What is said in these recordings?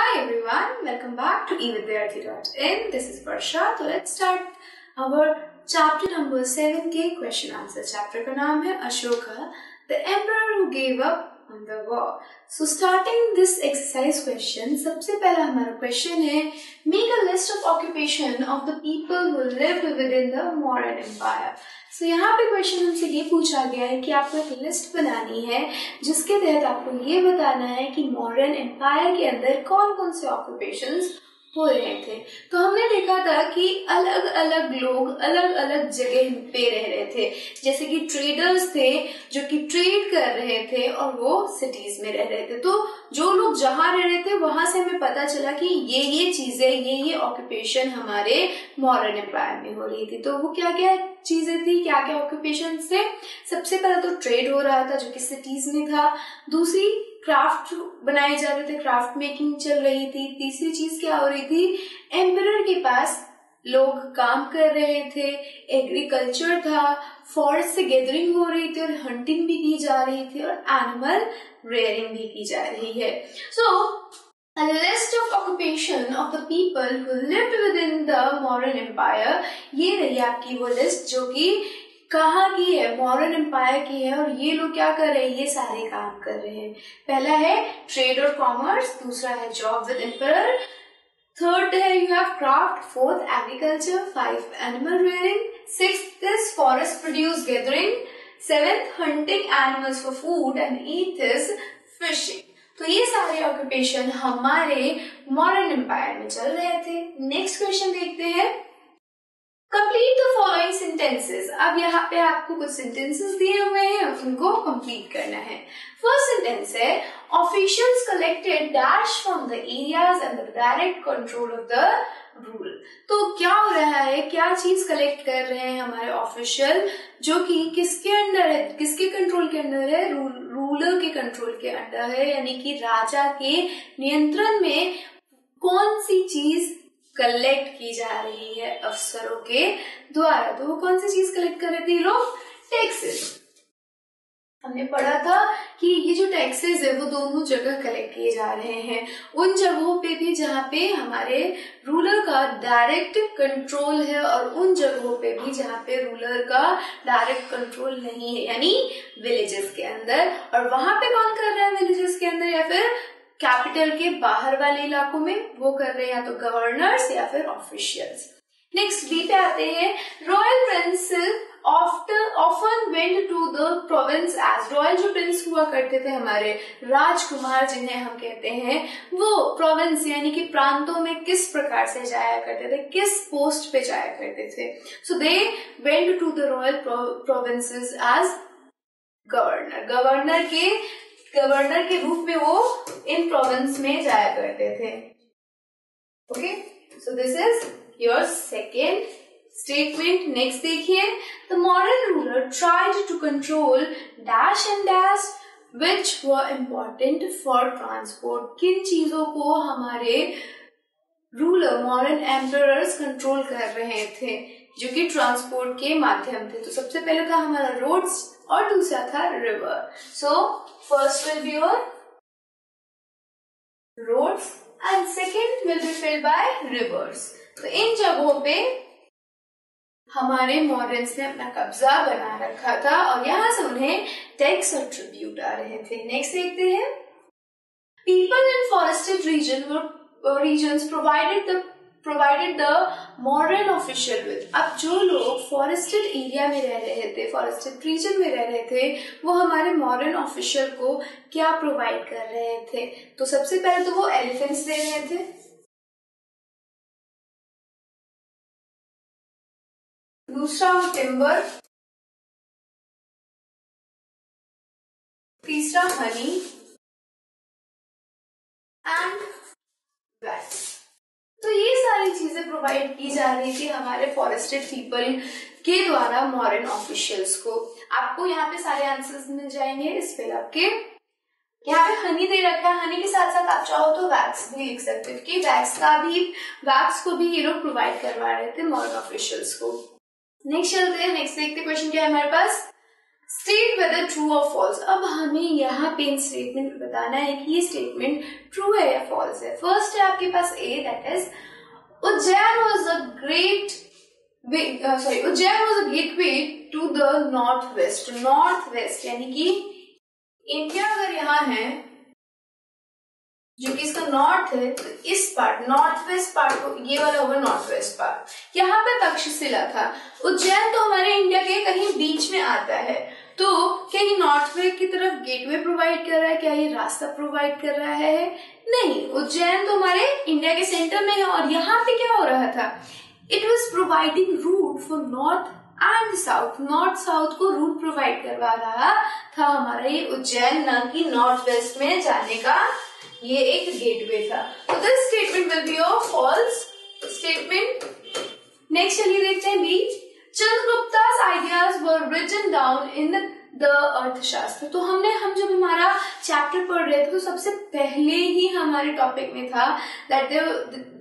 Hi everyone, welcome back to evidyarthi.in. This is Varsha. So let's start our chapter number 7 के question answer. Chapter का नाम है Ashoka, the emperor who gave up on the war. So starting this exercise question, सबसे पहला हमारा question है make a list of occupation of the people who lived within the Mauryan Empire. So यहाँ पे question हमसे ये पूछा गया है कि आपको एक लिस्ट बनानी है जिसके तहत आपको ये बताना है कि मॉडर्न एम्पायर के अंदर कौन कौन से ऑक्यूपेशंस हो रहे थे। तो हमने देखा था कि अलग अलग लोग अलग अलग जगह पे रह रहे थे, जैसे कि ट्रेडर्स थे जो कि ट्रेड कर रहे थे और वो सिटीज में रह रहे थे। तो जो लोग जहाँ रह रहे थे वहां से हमें पता चला कि ये चीजें ये ऑक्यूपेशन हमारे मॉडर्न एम्पायर में हो रही थी। तो वो क्या क्या चीजें थी, क्या क्या ऑक्यूपेशन थे। सबसे पहला तो ट्रेड हो रहा था जो कि सिटीज में था। दूसरी क्राफ्ट बनाए जा रहे थे, क्राफ्ट मेकिंग चल रही थी। तीसरी चीज क्या हो रही थी, एम्परर के पास लोग काम कर रहे थे, एग्रीकल्चर था, फॉरेस्ट से गैदरिंग हो रही थी और हंटिंग भी की जा रही थी और एनिमल रेयरिंग भी की जा रही है। सो a list of occupation of the people who lived within the Mauryan Empire, ये रही आपकी वो लिस्ट जो कि कहाँ की है, मॉडर्न एम्पायर की है। और ये लोग क्या कर रहे हैं, ये सारे काम कर रहे हैं। पहला है ट्रेड और कॉमर्स, दूसरा है जॉब विद एम्परर, थर्ड है you have craft, fourth agriculture, five animal rearing, sixth is forest produce gathering, seventh hunting animals for food and एथ इज फिशिंग। तो ये सारे ऑक्यूपेशन हमारे मॉडर्न एम्पायर में चल रहे थे। नेक्स्ट क्वेश्चन देखते हैं, कंप्लीट द फॉलोइंग सेंटेंसेस। अब यहाँ पे आपको कुछ सेंटेंसेस दिए हुए हैं, उनको कंप्लीट करना है। फर्स्ट सेंटेंस है officials collected dash from the areas under direct control of the rule. तो क्या हो रहा है, क्या चीज कलेक्ट कर रहे हैं हमारे ऑफिशियल, जो कि किसके अंडर है, किसके कंट्रोल के अंदर है, रूलर के कंट्रोल के अंडर है, यानी कि राजा के नियंत्रण में कौन सी चीज कलेक्ट की जा रही है अफसरों के द्वारा। तो वो कौन सी चीज कलेक्ट कर रहे थे लोग, टैक्सेस। हमने पढ़ा था कि ये जो टैक्सेस है वो दोनों जगह कलेक्ट किए जा रहे हैं, उन जगहों पे भी जहाँ पे हमारे रूलर का डायरेक्ट कंट्रोल है और उन जगहों पे भी जहाँ पे रूलर का डायरेक्ट कंट्रोल नहीं है, यानी विलेजेस के अंदर। और वहां पे कौन कर रहा है विलेजेस के अंदर या फिर कैपिटल के बाहर वाले इलाकों में, वो कर रहे हैं या तो गवर्नर्स या फिर ऑफिशियल्स। नेक्स्ट बी पे आते हैं, royal prince often went to the provinces. Royal जो प्रिंस हुआ करते थे हमारे राजकुमार जिन्हें हम कहते हैं, वो प्रोविंस यानी कि प्रांतों में किस प्रकार से जाया करते थे, किस पोस्ट पे जाया करते थे। So they went to the royal provinces as governor. Governor के रूप में वो इन प्रोविंस में जाया करते थे। Okay, so this is your second statement. Next देखिए, the modern ruler tried to control dash and dash which were important for transport. किन चीजों को हमारे रूलर मॉडर्न एम्परर्स कंट्रोल कर रहे थे जो कि ट्रांसपोर्ट के माध्यम थे। तो सबसे पहले था हमारा रोड्स और दूसरा था river. So first will be your roads and second will be filled by rivers. तो इन जगहों पे हमारे मॉडर्न्स ने अपना कब्जा बना रखा था और यहाँ से उन्हें टैक्स और ट्रिब्यूट आ रहे थे। नेक्स्ट देखते हैं, people in forested regions provided the modern official with। अब जो लोग फॉरेस्टेड एरिया में रह रहे थे, फॉरेस्टेड रीजन में रह रहे थे, वो हमारे मॉडर्न ऑफिशियल को क्या प्रोवाइड कर रहे थे। तो सबसे पहले तो वो एलिफेंट्स दे रहे थे, दूसरा टिम्बर, तीसरा हनी एंड वैक्स। तो ये सारी चीजें प्रोवाइड की जा रही थी हमारे फॉरेस्टेड पीपल के द्वारा मॉडर्न ऑफिशियल्स को। आपको यहाँ पे सारे आंसर्स मिल जाएंगे इस फिलअप के। यहाँ पे हनी दे रखा है, हनी के साथ साथ आप चाहो तो वैक्स भी लिख सकते हो कि वैक्स को भी ये लोग प्रोवाइड करवा रहे थे मॉडर्न ऑफिशियल्स को। नेक्स्ट चलते हैं, नेक्स्ट देखते क्वेश्चन क्या है हमारे पास, स्टेट वेदर ट्रू और फॉल्स। अब हमें यहाँ पे इन स्टेटमेंट में बताना है कि ये स्टेटमेंट ट्रू है या फॉल्स है। फर्स्ट है आपके पास A, that is Ujjain was a great Ujjain was a gateway to the north west. North west यानी कि इंडिया अगर यहाँ है जो कि इसका नॉर्थ है, तो इस पार्ट नॉर्थ वेस्ट पार्ट को, ये वाला होगा नॉर्थ वेस्ट पार्ट। यहाँ पे तक्षशिला था। उज्जैन तो हमारे इंडिया के कहीं बीच में आता है, तो क्या ये नॉर्थ वे की तरफ गेटवे प्रोवाइड कर रहा है? क्या ये रास्ता प्रोवाइड कर रहा है? नहीं, उज्जैन तो हमारे इंडिया के सेंटर में है। और यहाँ पे क्या हो रहा था? It was providing route for north and south. North south को रूट प्रोवाइड करवा रहा था हमारा ये उज्जैन, न कि नॉर्थ वेस्ट में जाने का ये एक गेटवे था। तो this statement will be a false statement. Next चलिए देखते हैं B. Chandragupta's ideas were written down in the अर्थशास्त्र। तो हम जब हमारा चैप्टर पढ़ रहे थे तो सबसे पहले ही हमारे टॉपिक में था that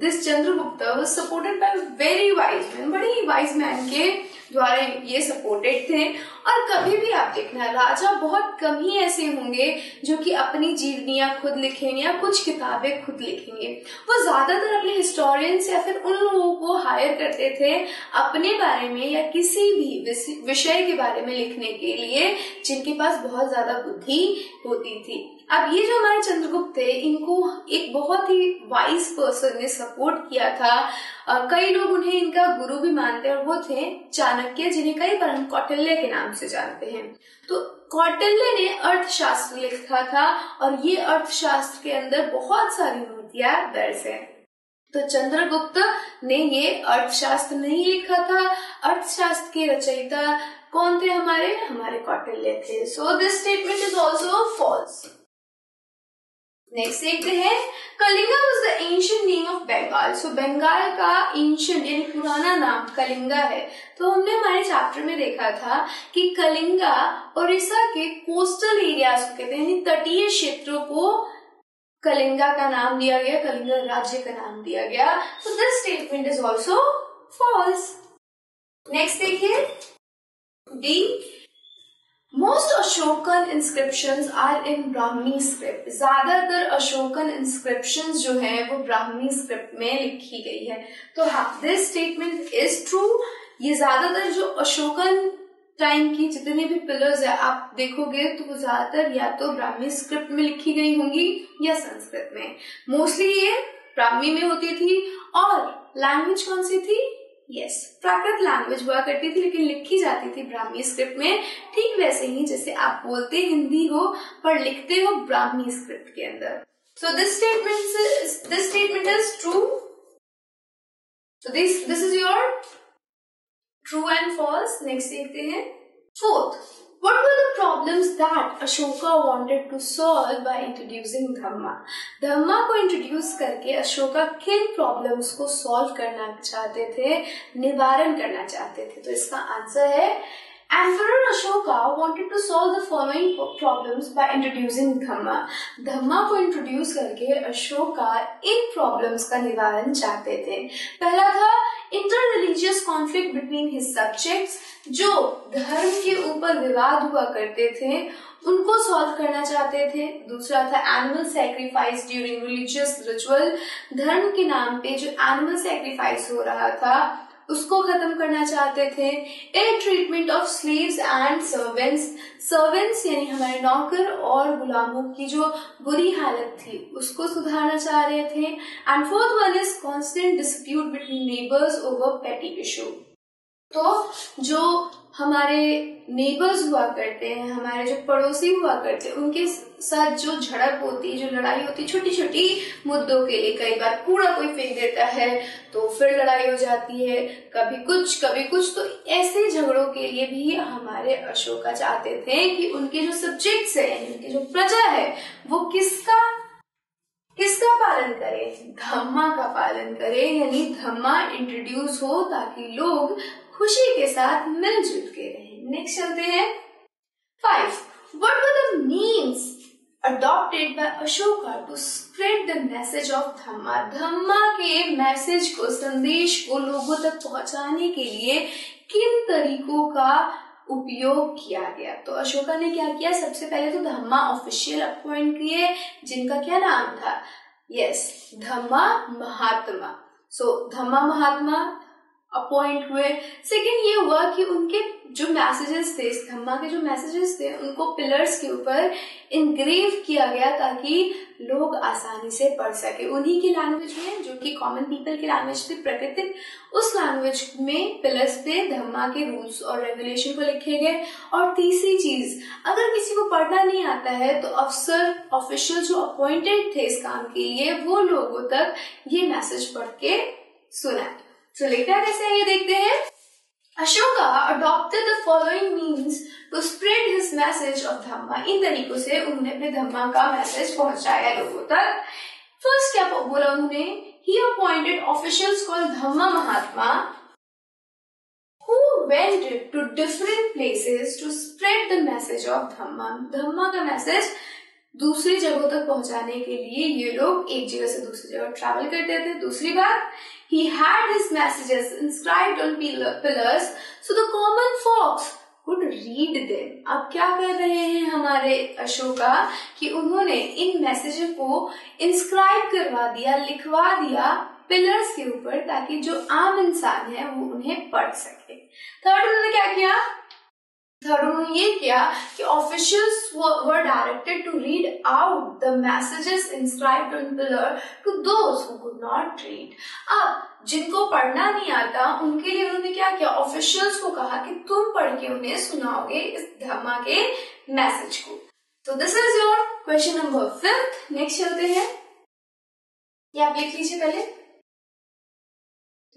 this Chandragupta was supported by very wise man. बड़े ही वाइज मैन के द्वारा ये सपोर्टेड थे। और कभी भी आप देखना, राजा बहुत कम ही ऐसे होंगे जो कि अपनी जीवनियां खुद लिखेंगे या कुछ किताबें खुद लिखेंगे। वो ज्यादातर अपने हिस्टोरियंस या फिर उन लोगों को हायर करते थे अपने बारे में या किसी भी विषय के बारे में लिखने के लिए जिनके पास बहुत ज्यादा बुद्धि होती थी। अब ये जो हमारे चंद्रगुप्त थे, इनको एक बहुत ही वाइज पर्सन ने सपोर्ट किया था। कई लोग उन्हें इनका गुरु भी मानते हैं, और वो थे चाणक्य, जिन्हें कई बार हम कौटिल्य के नाम से जानते हैं। तो कौटिल्य ने अर्थशास्त्र लिखा था, और ये अर्थशास्त्र के अंदर बहुत सारी नीतियां दर्ज है। तो चंद्रगुप्त ने ये अर्थशास्त्र नहीं लिखा था। अर्थशास्त्र के रचयिता कौन थे? हमारे कौटिल्य थे। So this statement is also false. Next देखते हैं, Kalinga was the ancient name of Bengal. So Bengal का एंशिएंट यानी पुराना नाम कलिंगा है। तो हमने हमारे चैप्टर में देखा था कि कलिंगा उड़ीसा के कोस्टल एरियाज को कहते हैं, यानी तटीय क्षेत्रों को कलिंगा का नाम दिया गया, कलिंगा राज्य का नाम दिया गया। तो this statement is also false. Next देखिए D. Most Ashokan inscriptions are in Brahmi script. ज्यादातर अशोकन इंस्क्रिप्शंस जो है वो ब्राह्मी स्क्रिप्ट में लिखी गई है। तो हाँ, दिस स्टेटमेंट इज ट्रू। ये ज्यादातर जो अशोकन टाइम की जितने भी पिलर्स है आप देखोगे तो वो ज्यादातर या तो ब्राह्मी स्क्रिप्ट में लिखी गई होंगी या संस्कृत में। मोस्टली ये ब्राह्मी में होती थी। और लैंग्वेज कौन सी थी? यस, प्राकृत लैंग्वेज हुआ करती थी, लेकिन लिखी जाती थी ब्राह्मी स्क्रिप्ट में। ठीक वैसे ही जैसे आप बोलते हिंदी हो पर लिखते हो ब्राह्मी स्क्रिप्ट के अंदर। So this statement is true. So this is your true and false. Next देखते हैं fourth. What were the problems that Ashoka wanted to solve by introducing Dhamma? धम्मा को इंट्रोड्यूस करके अशोका किन प्रॉब्लम्स को सॉल्व करना चाहते थे, निवारण करना चाहते थे? तो इसका आंसर है Emperor Ashoka wanted to solve the following problems by introducing Dhamma. धम्मा को इंट्रोड्यूस करके अशोका इन प्रॉब्लम्स का निवारण चाहते थे। पहला था inter-religious conflict between his subjects. जो धर्म के ऊपर विवाद हुआ करते थे उनको सॉल्व करना चाहते थे। दूसरा था animal sacrifice during religious ritual. धर्म के नाम पे जो एनिमल सैक्रिफाइस हो रहा था उसको खत्म करना चाहते थे। Ill treatment of slaves and servants. Servants यानी हमारे नौकर और गुलामों की जो बुरी हालत थी उसको सुधारना चाह रहे थे। And fourth one is constant dispute between neighbours over पेटी इशू। तो जो हमारे नेबर्स हुआ करते हैं, हमारे जो पड़ोसी हुआ करते हैं, उनके साथ जो झड़प होती, जो लड़ाई होती, छोटी छोटी मुद्दों के लिए, कई बार कूड़ा कोई फेंक देता है तो फिर लड़ाई हो जाती है, कभी कुछ। तो ऐसे झगड़ों के लिए भी हमारे अशोका चाहते थे कि उनके जो सब्जेक्ट्स है यानी उनकी जो प्रजा है वो किसका पालन करे? धम्मा का पालन करे, यानी धम्मा इंट्रोड्यूस हो ताकि लोग खुशी के साथ मिलजुल के रहें। नेक्स्ट चलते हैं 5. What were the means adopted by Ashoka to spread the message of Dhamma? धम्मा के मैसेज को, संदेश को लोगों तक पहुंचाने के लिए किन तरीकों का उपयोग किया गया। तो अशोका ने क्या किया, सबसे पहले तो धम्मा ऑफिशियल अपॉइंट किए, जिनका क्या नाम था, यस, धम्मा महात्मा। सो धम्मा महात्मा अपॉइंट हुए। सेकेंड ये हुआ कि उनके जो मैसेजेस थे, इस धम्मा के जो मैसेजेस थे, उनको पिलर्स के ऊपर इनग्रेव किया गया ताकि लोग आसानी से पढ़ सके। उन्हीं की लैंग्वेज में, जो कि कॉमन पीपल की लैंग्वेज थी, प्राकृतिक, उस लैंग्वेज में पिलर्स पे धम्मा के रूल्स और रेगुलेशन को लिखे गए। और तीसरी चीज, अगर किसी को पढ़ना नहीं आता है तो अफसर, ऑफिशियल जो अपॉइंटेड थे इस काम के लिए, वो लोगों तक ये मैसेज पढ़ के सुनाए। तो लेकर कैसे ये देखते हैं। Ashoka adopted the following means to spread his message of धम्मा। इन तरीकों से उन्होंने अपने धम्मा का मैसेज पहुंचाया लोगों तक। फर्स्ट क्या बोला उन्होंने, he appointed officials called Dhamma Mahatma who went to different places to spread the message of धम्मा। धम्मा का मैसेज दूसरी जगहों तक पहुंचाने के लिए ये लोग एक जगह से दूसरी जगह ट्रैवल करते थे। दूसरी बात, he had his messages inscribed on pillars so the common folks could read them। अब क्या कर रहे हैं हमारे अशोका कि उन्होंने इन मैसेजेस को इंस्क्राइब करवा दिया, लिखवा दिया पिलर्स के ऊपर, ताकि जो आम इंसान है वो उन्हें पढ़ सके। थर्ड उन्होंने क्या किया, थर्ड उन्होंने ये किया कि officials were directed to read out the messages inscribed on pillar to those who could not read. अब जिनको पढ़ना नहीं आता उनके लिए उन्होंने क्या किया, ऑफिशियल्स को कहा कि तुम पढ़ के उन्हें सुनाओगे इस धम्मा के मैसेज को। तो this is your question number 5। Next चलते हैं, ये आप लिख लीजिए पहले।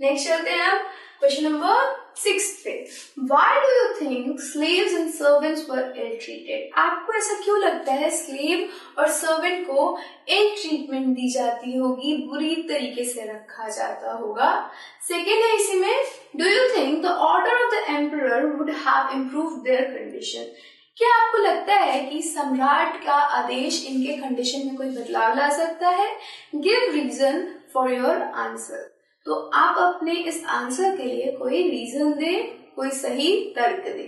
नेक्स्ट चलते हैं आप क्वेश्चन नंबर 6 पे। Why do you think slaves and servants were ill treated? आपको ऐसा क्यों लगता है स्लेव और सर्वेंट को ill ट्रीटमेंट दी जाती होगी, बुरी तरीके से रखा जाता होगा। सेकेंड है इसी में, Do you think the order of the emperor would have improved their condition? क्या आपको लगता है कि सम्राट का आदेश इनके कंडीशन में कोई बदलाव ला सकता है? Give reason for your answer। तो आप अपने इस आंसर के लिए कोई रीजन दे, कोई सही तर्क दे।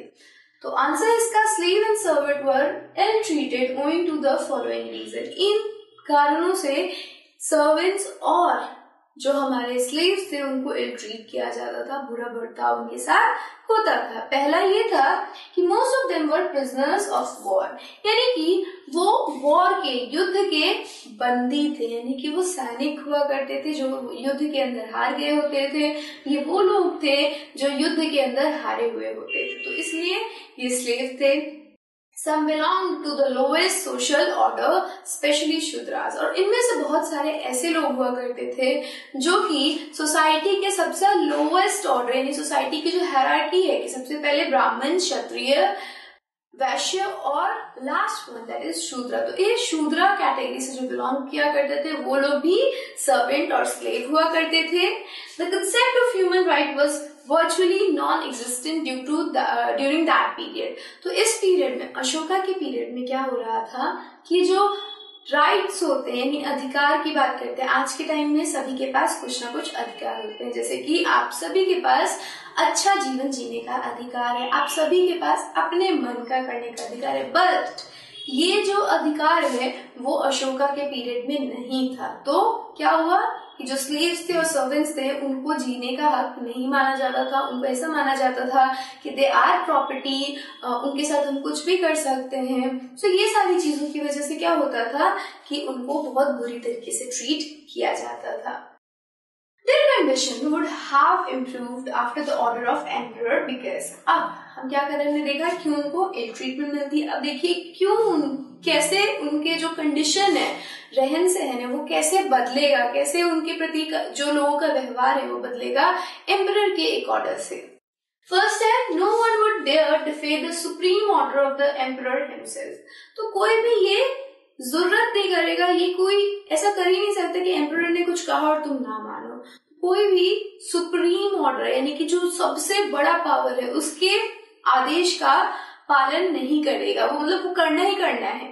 तो आंसर इसका, slave and servant were ill treated owing to the following reason. इन कारणों से सर्वेंट्स और जो हमारे स्लेव्स थे उनको इल ट्रीट किया जाता था, बुरा बर्ताव उनके साथ होता था। पहला ये था कि most of them were prisoners of war, यानी कि वो वॉर के, युद्ध के बंदी थे, यानी कि वो सैनिक हुआ करते थे जो युद्ध के अंदर हार गए होते थे। ये वो लोग थे जो युद्ध के अंदर हारे हुए होते थे, तो इसलिए ये स्लेव थे। Some belong to the lowest social order, especially Shudras. और इनमें से बहुत सारे ऐसे लोग हुआ करते थे जो कि सोसाइटी के सबसे लोवेस्ट ऑर्डर, यानी सोसाइटी की जो हायरार्की है कि सबसे पहले ब्राह्मण, क्षत्रिय, वैश्य और लास्ट वन दैट इज शूद्रा। तो ये शूद्रा कैटेगरी से जो बिलोंग किया करते थे वो लोग भी सर्वेंट और स्लेव हुआ करते थे। The concept of human right was virtually non existent during that period. तो इस पीरियड में, अशोका के पीरियड में क्या हो रहा था कि जो राइट्स होते हैं, यानी अधिकार की बात करते हैं, आज के टाइम में सभी के पास कुछ ना कुछ अधिकार होते हैं, जैसे कि आप सभी के पास अच्छा जीवन जीने का अधिकार है, आप सभी के पास अपने मन का करने का अधिकार है। बट ये जो अधिकार है वो अशोका के पीरियड में नहीं था। तो क्या हुआ कि जो स्लेव्स थे और सर्वेंट्स थे उनको जीने का हक नहीं माना जाता था। उनको ऐसा माना जाता था कि दे आर प्रॉपर्टी, उनके साथ हम कुछ भी कर सकते हैं। सो ये सारी चीजों की वजह से क्या होता था कि उनको बहुत बुरी तरीके से ट्रीट किया जाता था। Their condition would have improved after the order of emperor because अब हम क्या कर रहे हैं, देखा क्यों उनको इल ट्रीटमेंट मिलती है। अब देखिए क्यों, कैसे उनके जो कंडीशन है, रहन सहन है, वो कैसे बदलेगा, कैसे उनके प्रति जो लोगों का व्यवहार है वो बदलेगा एम्परर के एक ऑर्डर से। फर्स्ट है, no one would dare defy the supreme order of the emperor himself. तो कोई भी ये जरूरत नहीं करेगा, ये कोई ऐसा कर ही नहीं सकता कि एम्परर ने कुछ कहा और तुम ना मानो। कोई भी सुप्रीम ऑर्डर, यानी कि जो सबसे बड़ा पावर है, उसके आदेश का पालन नहीं करेगा, वो मतलब वो करना ही करना है।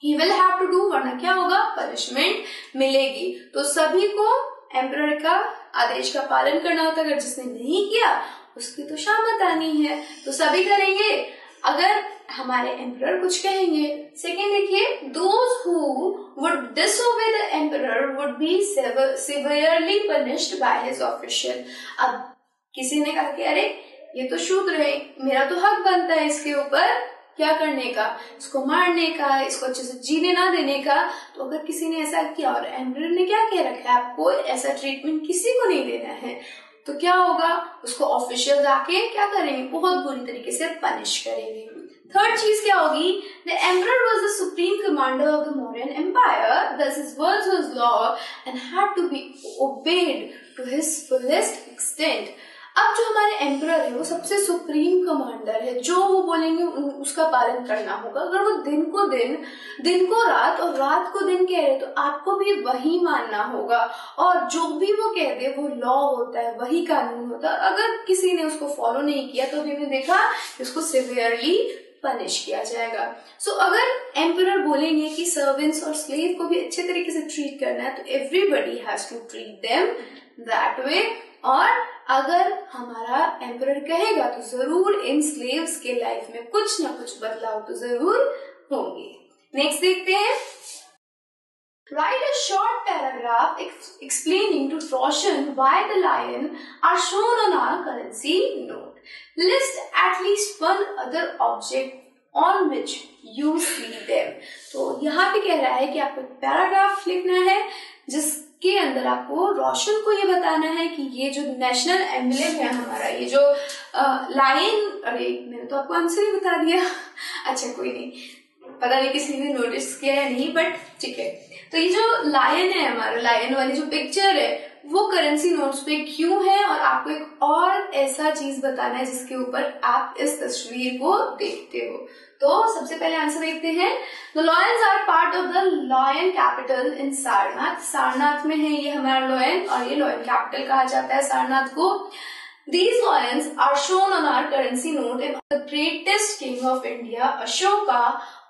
He will have to do, वरना क्या होगा, पनिशमेंट मिलेगी। तो सभी को एम्परर का आदेश का पालन करना होता है। अगर जिसने नहीं किया उसकी तो शामत आनी है, तो सभी करेंगे अगर हमारे एम्परर कुछ कहेंगे। सेकेंड देखिए, those who would disobey the emperor would be severely punished by his official. अब किसी ने कहा कि अरे ये तो शूद्र है, मेरा तो हक बनता है इसके ऊपर क्या करने का, इसको मारने का, इसको अच्छे से जीने ना देने का। तो अगर किसी ने ऐसा किया और एम्परर ने क्या कह रखा है, आपको ऐसा ट्रीटमेंट किसी को नहीं देना है, तो क्या होगा, उसको ऑफिशियल आके क्या करेंगे, बहुत बुरी तरीके से पनिश करेंगे। थर्ड चीज क्या होगी, the emperor was the supreme commander of the Mauryan empire, thus his words was law and had to be obeyed to his fullest extent। अब जो हमारे एम्परर है वो सबसे सुप्रीम कमांडर है, जो वो बोलेंगे उसका पालन करना होगा। अगर वो दिन को रात और रात को दिन कह रहे तो आपको भी वही मानना होगा, और जो भी वो कह दे वो लॉ होता है, वही कानून होता है। अगर किसी ने उसको फॉलो नहीं किया तो हमने देखा कि उसको सिवियरली पनिश किया जाएगा। सो अगर एम्परर बोलेंगे कि सर्वेंट्स और स्लेव को भी अच्छे तरीके से ट्रीट करना है, तो everybody has to treat them that way. और अगर हमारा एम्परर कहेगा तो जरूर इन स्लेव्स के लाइफ में कुछ ना कुछ बदलाव तो जरूर होंगे। नेक्स्ट देखते हैं, write a short paragraph explaining to Roshan why the lion are shown on our currency note. List at least one other object on which you see them। तो यहाँ पे कह रहा है कि आपको पैराग्राफ लिखना है जिसके अंदर आपको रोशन को ये बताना है कि ये जो नेशनल एम्बलम है हमारा, ये जो लायन, अरे मैंने तो आपको आंसर ही बता दिया। अच्छा कोई नहीं, पता नहीं किसी ने नोटिस किया या नहीं, बट ठीक है। तो ये जो लायन है हमारा, लायन वाली जो पिक्चर है वो करेंसी नोट्स पे क्यों है, और आपको एक और ऐसा चीज बताना है जिसके ऊपर आप इस तस्वीर को देखते हो। तो सबसे पहले आंसर देखते हैं, the lions are part of the lion capital in Sarnath. Sarnath में है ये हमारा लॉयन, और ये लॉयन कैपिटल कहा जाता है सारनाथ को। These lions are shown on our currency note and the greatest king of India, Ashoka,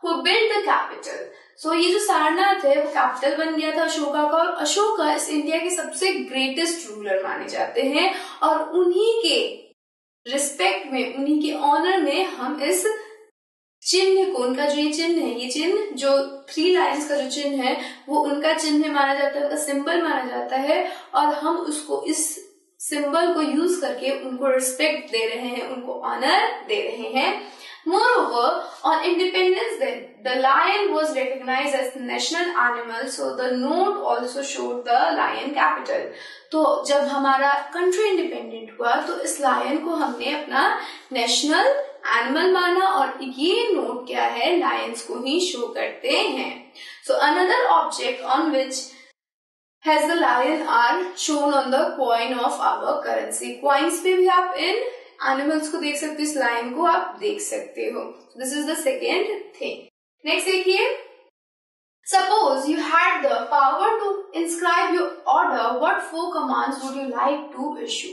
who built the capital। So ये जो सारनाथ है वो कैपिटल बन गया था अशोका का, और अशोका इस इंडिया के सबसे ग्रेटेस्ट रूलर माने जाते हैं, और उन्हीं के रिस्पेक्ट में, उन्हीं के ऑनर में हम इस चिन्ह को, उनका जो ये चिन्ह है, ये चिन्ह जो 3 लायंस का जो चिन्ह है वो उनका चिन्ह माना जाता है, उनका सिंबल माना जाता है, और हम उसको इस सिंबल को यूज करके उनको रिस्पेक्ट दे रहे हैं, उनको ऑनर दे रहे हैं। Moreover, on Independence Day, the lion was recognized as the national animal, so the note also showed the lion capital। तो जब हमारा कंट्री इंडिपेंडेंट हुआ तो इस लायन को हमने अपना नेशनल एनिमल माना, और ये नोट क्या है, लायंस को ही शो करते हैं। So another object on which has the lion are shown on the coin of our currency। Coins पे भी आप इन एनिमल्स को देख सकते हो, इस लाइन को आप देख सकते हो। This is the second thing. Next देखिए, suppose you had the power to inscribe your order, what 4 commands would you like to issue.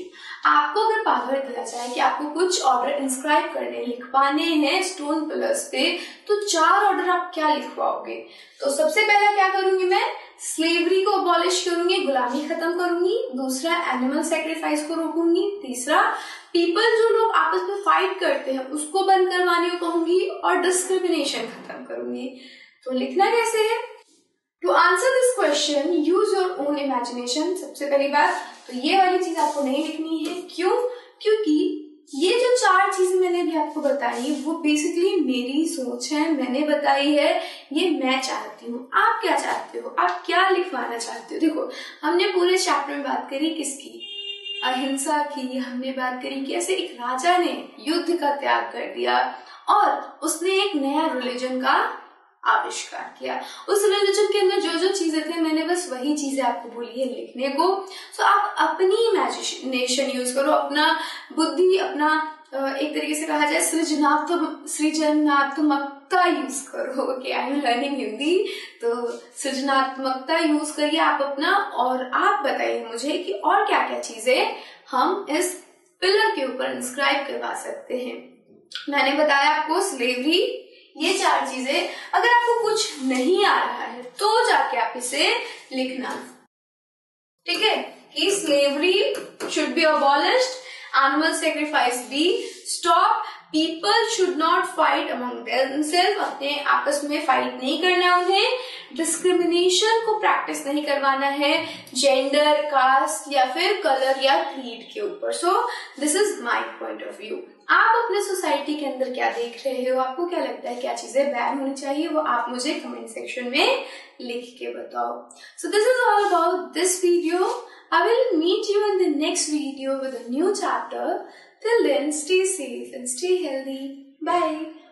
आपको अगर पावर दिया जाए कि आपको कुछ ऑर्डर इंस्क्राइब करने, लिखवाने हैं स्टोन पिलर्स पे, तो 4 ऑर्डर आप क्या लिखवाओगे। तो सबसे पहला क्या करूंगी मैं, स्लेवरी को अबॉलिश करूंगी, गुलामी खत्म करूंगी। दूसरा, एनिमल सैक्रिफाइस को रोकूंगी। तीसरा, पीपल जो लोग आपस में फाइट करते हैं उसको बंद करवाने को कहूंगी, और डिस्क्रिमिनेशन खत्म करूंगी। तो लिखना कैसे है, to answer this question use your own imagination. सबसे पहली बात तो ये वाली चीज आपको नहीं लिखनी है, क्यों, क्योंकि ये जो 4 चीजें मैंने भी आपको बताई वो बेसिकली मेरी सोच है, मैंने बताई है, ये मैं चाहती हूँ। आप क्या चाहते हो, आप क्या लिखवाना चाहते हो। देखो हमने पूरे चैप्टर में बात करी किसकी, अहिंसा की। हमने बात करी कि ऐसे एक राजा ने युद्ध का त्याग कर दिया और उसने एक नया रिलीजन का आविष्कार किया। उस रिलीजन के अंदर जो जो चीजें थे मैंने बस वही चीजें आपको बोली है लिखने को। सो आप अपनी इमेजिनेशन यूज करो, अपना बुद्धि, अपना एक तरीके से कहा जाए सृजनात्मकता यूज करो। Okay, I am learning Hindi, तो सृजनात्मकता यूज करिए आप अपना, और आप बताइए मुझे कि और क्या क्या चीजें हम इस पिलर के ऊपर इंस्क्राइब करवा सकते हैं। मैंने बताया आपको स्लेवरी, ये 4 चीजें। अगर आपको कुछ नहीं आ रहा है तो जाके आप इसे लिखना, ठीक है, कि slavery should be abolished, animal sacrifice B, stop, people should not fight among themselves, अपने आपस में फाइट नहीं करना उन्हें, डिस्क्रिमिनेशन को प्रैक्टिस नहीं करवाना है जेंडर, कास्ट या फिर कलर या क्रीड के ऊपर. सो this is my point of view. आप अपने सोसाइटी के अंदर क्या देख रहे हो, आपको क्या लगता है क्या चीजें बैन होनी चाहिए, वो आप मुझे कमेंट सेक्शन में लिख के बताओ. सो this is all about this video. I will meet you in the next video with a new chapter. Till then, stay safe and stay healthy. Bye.